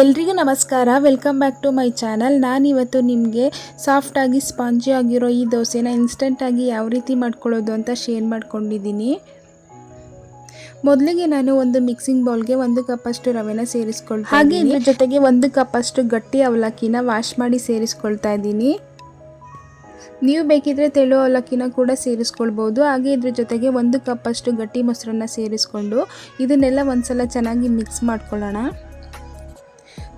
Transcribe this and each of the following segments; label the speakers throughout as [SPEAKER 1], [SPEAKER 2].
[SPEAKER 1] ಎಲ್ರಿಗೂ ನಮಸ್ಕಾರ, welcome back to my channel. ನಾನಿವತ್ತು ನಿಮಗೆ ಸಾಫ್ಟಾಗಿ ಸ್ಪಾಂಜಿ ಆಗಿರೋ ಈ ದೋಸೆನ ಇನ್ಸ್ಟೆಂಟಾಗಿ ಯಾವ ರೀತಿ ಮಾಡ್ಕೊಳ್ಳೋದು ಅಂತ ಶೇರ್ ಮಾಡ್ಕೊಂಡಿದ್ದೀನಿ. ಮೊದಲಿಗೆ ನಾನು ಒಂದು ಮಿಕ್ಸಿಂಗ್ ಬೌಲ್ಗೆ 1 ಕಪ್ಪಷ್ಟು ರವೆನ ಸೇರಿಸ್ಕೊಳ್ತಾ ಹಾಗೆ ಇದ್ರ ಜೊತೆಗೆ 1 ಕಪ್ಪಷ್ಟು ಗಟ್ಟಿ ಅವಲಕ್ಕಿನ ವಾಶ್ ಮಾಡಿ ಸೇರಿಸ್ಕೊಳ್ತಾ ಇದ್ದೀನಿ. ನೀವು ಬೇಕಿದ್ರೆ ತೆಳು ಅವಲಕ್ಕಿನ ಕೂಡ ಸೇರಿಸ್ಕೊಳ್ಬೋದು. ಹಾಗೆ ಇದ್ರ ಜೊತೆಗೆ 1 ಕಪ್ಪಷ್ಟು ಗಟ್ಟಿ ಮೊಸರನ್ನ ಸೇರಿಸ್ಕೊಂಡು ಇದನ್ನೆಲ್ಲ ಒಂದ್ಸಲ ಚೆನ್ನಾಗಿ ಮಿಕ್ಸ್ ಮಾಡ್ಕೊಳ್ಳೋಣ.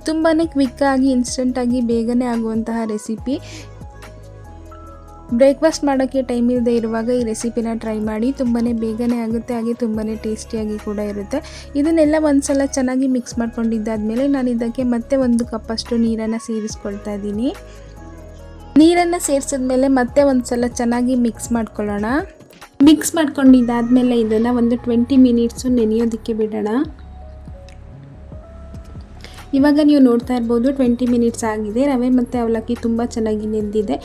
[SPEAKER 1] ತುಂಬಾ ಕ್ವಿಕ್ಕಾಗಿ ಇನ್ಸ್ಟೆಂಟಾಗಿ ಬೇಗನೆ ಆಗುವಂತಹ ರೆಸಿಪಿ. ಬ್ರೇಕ್ಫಾಸ್ಟ್ ಮಾಡೋಕ್ಕೆ ಟೈಮ್ ಇಲ್ಲದೆ ಇರುವಾಗ ಈ ರೆಸಿಪಿನ ಟ್ರೈ ಮಾಡಿ. ತುಂಬಾ ಬೇಗನೆ ಆಗುತ್ತೆ, ಹಾಗೆ ತುಂಬಾ ಟೇಸ್ಟಿಯಾಗಿ ಕೂಡ ಇರುತ್ತೆ. ಇದನ್ನೆಲ್ಲ ಒಂದ್ಸಲ ಚೆನ್ನಾಗಿ ಮಿಕ್ಸ್ ಮಾಡ್ಕೊಂಡಿದ್ದಾದಮೇಲೆ ನಾನು ಇದಕ್ಕೆ ಮತ್ತೆ 1 ಕಪ್ಪಷ್ಟು ನೀರನ್ನು ಸೇರಿಸ್ಕೊಳ್ತಾ ಇದ್ದೀನಿ. ನೀರನ್ನು ಸೇರಿಸಿದ್ಮೇಲೆ ಮತ್ತೆ ಒಂದ್ಸಲ ಚೆನ್ನಾಗಿ ಮಿಕ್ಸ್ ಮಾಡ್ಕೊಳ್ಳೋಣ. ಮಿಕ್ಸ್ ಮಾಡ್ಕೊಂಡಿದ್ದಾದಮೇಲೆ ಇದನ್ನು ಒಂದು 20 ಮಿನಿಟ್ಸು ನೆನೆಯೋದಕ್ಕೆ ಬಿಡೋಣ. ಇವಾಗ ನೀವು ನೋಡ್ತಾ ಇರ್ಬೋದು 20 ಮಿನಿಟ್ಸ್ ಆಗಿದೆ. ರವೆ ಮತ್ತು ಅವಲಕ್ಕಿ ತುಂಬ ಚೆನ್ನಾಗಿ ನೆಂದಿದೆ.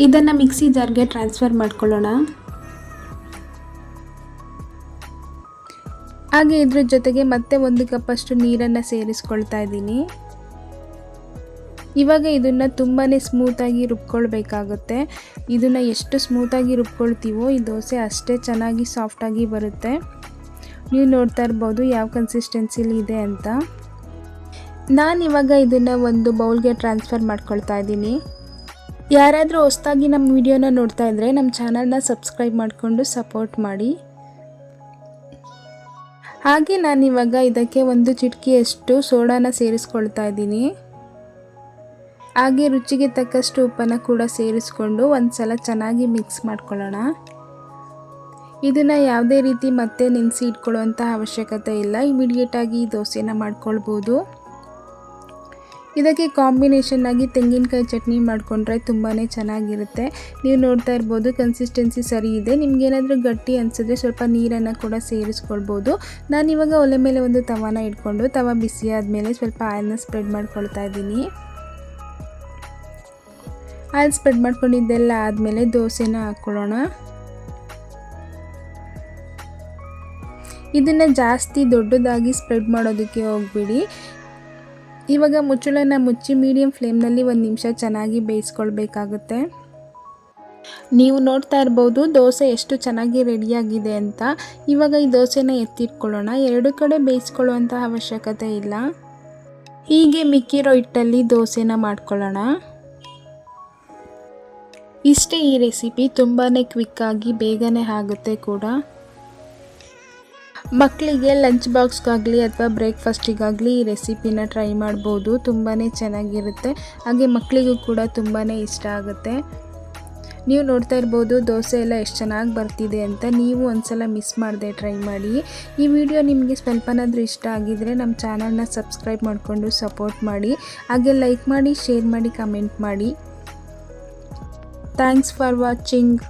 [SPEAKER 1] ಇದನ್ನು ಮಿಕ್ಸಿ ಜಾರ್ಗೆ ಟ್ರಾನ್ಸ್ಫರ್ ಮಾಡ್ಕೊಳ್ಳೋಣ. ಹಾಗೆ ಇದ್ರ ಜೊತೆಗೆ ಮತ್ತೆ 1 ಕಪ್ಪಷ್ಟು ನೀರನ್ನು ಸೇರಿಸ್ಕೊಳ್ತಾ ಇದ್ದೀನಿ. ಇವಾಗ ಇದನ್ನು ತುಂಬಾ ಸ್ಮೂತಾಗಿ ರುಬ್ಕೊಳ್ಬೇಕಾಗುತ್ತೆ. ಇದನ್ನು ಎಷ್ಟು ಸ್ಮೂತಾಗಿ ರುಬ್ಕೊಳ್ತೀವೋ ಈ ದೋಸೆ ಅಷ್ಟೇ ಚೆನ್ನಾಗಿ ಸಾಫ್ಟಾಗಿ ಬರುತ್ತೆ. ನೀವು ನೋಡ್ತಾ ಇರ್ಬೋದು ಯಾವ ಕನ್ಸಿಸ್ಟೆನ್ಸಿಲಿ ಇದೆ ಅಂತ. ನಾನಿವಾಗ ಇದನ್ನು ಒಂದು ಬೌಲ್ಗೆ ಟ್ರಾನ್ಸ್ಫರ್ ಮಾಡ್ಕೊಳ್ತಾ ಇದ್ದೀನಿ. ಯಾರಾದರೂ ಹೊಸದಾಗಿ ನಮ್ಮ ವಿಡಿಯೋನ ನೋಡ್ತಾ ಇದ್ದರೆ ನಮ್ಮ ಚಾನಲ್ನ ಸಬ್ಸ್ಕ್ರೈಬ್ ಮಾಡಿಕೊಂಡು ಸಪೋರ್ಟ್ ಮಾಡಿ. ಹಾಗೆ ನಾನಿವಾಗ ಇದಕ್ಕೆ 1 ಚಿಟಿಕೆಯಷ್ಟು ಸೋಡಾನ ಸೇರಿಸ್ಕೊಳ್ತಾ ಇದ್ದೀನಿ. ಹಾಗೆ ರುಚಿಗೆ ತಕ್ಕಷ್ಟು ಉಪ್ಪನ್ನು ಕೂಡ ಸೇರಿಸ್ಕೊಂಡು ಒಂದ್ಸಲ ಚೆನ್ನಾಗಿ ಮಿಕ್ಸ್ ಮಾಡ್ಕೊಳ್ಳೋಣ. ಇದನ್ನು ಯಾವುದೇ ರೀತಿ ಮತ್ತೆ ನೆನೆಸಿ ಇಟ್ಕೊಳ್ಳುವಂಥ ಅವಶ್ಯಕತೆ ಇಲ್ಲ. ಇಮಿಡಿಯೇಟಾಗಿ ಈ ದೋಸೆನ ಮಾಡ್ಕೊಳ್ಬೋದು. ಇದಕ್ಕೆ ಕಾಂಬಿನೇಷನ್ ಆಗಿ ತೆಂಗಿನಕಾಯಿ ಚಟ್ನಿ ಮಾಡಿಕೊಂಡ್ರೆ ತುಂಬಾ ಚೆನ್ನಾಗಿರುತ್ತೆ. ನೀವು ನೋಡ್ತಾ ಇರ್ಬೋದು ಕನ್ಸಿಸ್ಟೆನ್ಸಿ ಸರಿ ಇದೆ. ನಿಮಗೇನಾದರೂ ಗಟ್ಟಿ ಅನಿಸಿದ್ರೆ ಸ್ವಲ್ಪ ನೀರನ್ನು ಕೂಡ ಸೇರಿಸ್ಕೊಳ್ಬೋದು. ನಾನಿವಾಗ ಒಲೆ ಮೇಲೆ ಒಂದು ತವಾನ ಇಟ್ಕೊಂಡು ತವ ಬಿಸಿ ಆದಮೇಲೆ ಸ್ವಲ್ಪ ಆಯಿಲ್ನ ಸ್ಪ್ರೆಡ್ ಮಾಡ್ಕೊಳ್ತಾ ಇದ್ದೀನಿ. ಆಯಿಲ್ ಸ್ಪ್ರೆಡ್ ಮಾಡ್ಕೊಂಡಿದ್ದೆಲ್ಲ ಆದಮೇಲೆ ದೋಸೆನ ಹಾಕ್ಕೊಳ್ಳೋಣ. ಇದನ್ನು ಜಾಸ್ತಿ ದೊಡ್ಡದಾಗಿ ಸ್ಪ್ರೆಡ್ ಮಾಡೋದಕ್ಕೆ ಹೋಗಬೇಡಿ. ಇವಾಗ ಮುಚ್ಚಳನ ಮುಚ್ಚಿ ಮೀಡಿಯಮ್ ಫ್ಲೇಮ್ನಲ್ಲಿ 1 ನಿಮಿಷ ಚೆನ್ನಾಗಿ ಬೇಯಿಸ್ಕೊಳ್ಬೇಕಾಗುತ್ತೆ. ನೀವು ನೋಡ್ತಾ ಇರ್ಬೋದು ದೋಸೆ ಎಷ್ಟು ಚೆನ್ನಾಗಿ ರೆಡಿಯಾಗಿದೆ ಅಂತ. ಇವಾಗ ಈ ದೋಸೆನ ಎತ್ತಿಟ್ಕೊಳ್ಳೋಣ. 2 ಕಡೆ ಬೇಯಿಸ್ಕೊಳ್ಳುವಂಥ ಅವಶ್ಯಕತೆ ಇಲ್ಲ. ಹೀಗೆ ಮಿಕ್ಕಿರೋ ಹಿಟ್ಟಲ್ಲಿ ದೋಸೆನ ಮಾಡ್ಕೊಳ್ಳೋಣ. ಇಷ್ಟೇ ಈ ರೆಸಿಪಿ. ತುಂಬಾ ಕ್ವಿಕ್ಕಾಗಿ ಬೇಗನೆ ಆಗುತ್ತೆ ಕೂಡ. ಮಕ್ಕಳಿಗೆ ಲಂಚ್ ಬಾಕ್ಸ್ಗಾಗಲಿ ಅಥವಾ ಬ್ರೇಕ್ಫಾಸ್ಟಿಗಾಗಲಿ ಈ ರೆಸಿಪಿನ ಟ್ರೈ ಮಾಡ್ಬೋದು. ತುಂಬಾ ಚೆನ್ನಾಗಿರುತ್ತೆ. ಹಾಗೆ ಮಕ್ಕಳಿಗೂ ಕೂಡ ತುಂಬಾ ಇಷ್ಟ ಆಗುತ್ತೆ. ನೀವು ನೋಡ್ತಾ ಇರ್ಬೋದು ದೋಸೆ ಎಲ್ಲ ಎಷ್ಟು ಚೆನ್ನಾಗಿ ಬರ್ತಿದೆ ಅಂತ. ನೀವು ಒಂದ್ಸಲ ಮಿಸ್ ಮಾಡದೆ ಟ್ರೈ ಮಾಡಿ. ಈ ವಿಡಿಯೋ ನಿಮಗೆ ಸ್ವಲ್ಪನಾದರೂ ಇಷ್ಟ ಆಗಿದರೆ ನಮ್ಮ ಚಾನಲ್ನ ಸಬ್ಸ್ಕ್ರೈಬ್ ಮಾಡಿಕೊಂಡು ಸಪೋರ್ಟ್ ಮಾಡಿ. ಹಾಗೆ ಲೈಕ್ ಮಾಡಿ, ಶೇರ್ ಮಾಡಿ, ಕಮೆಂಟ್ ಮಾಡಿ. Thanks for watching.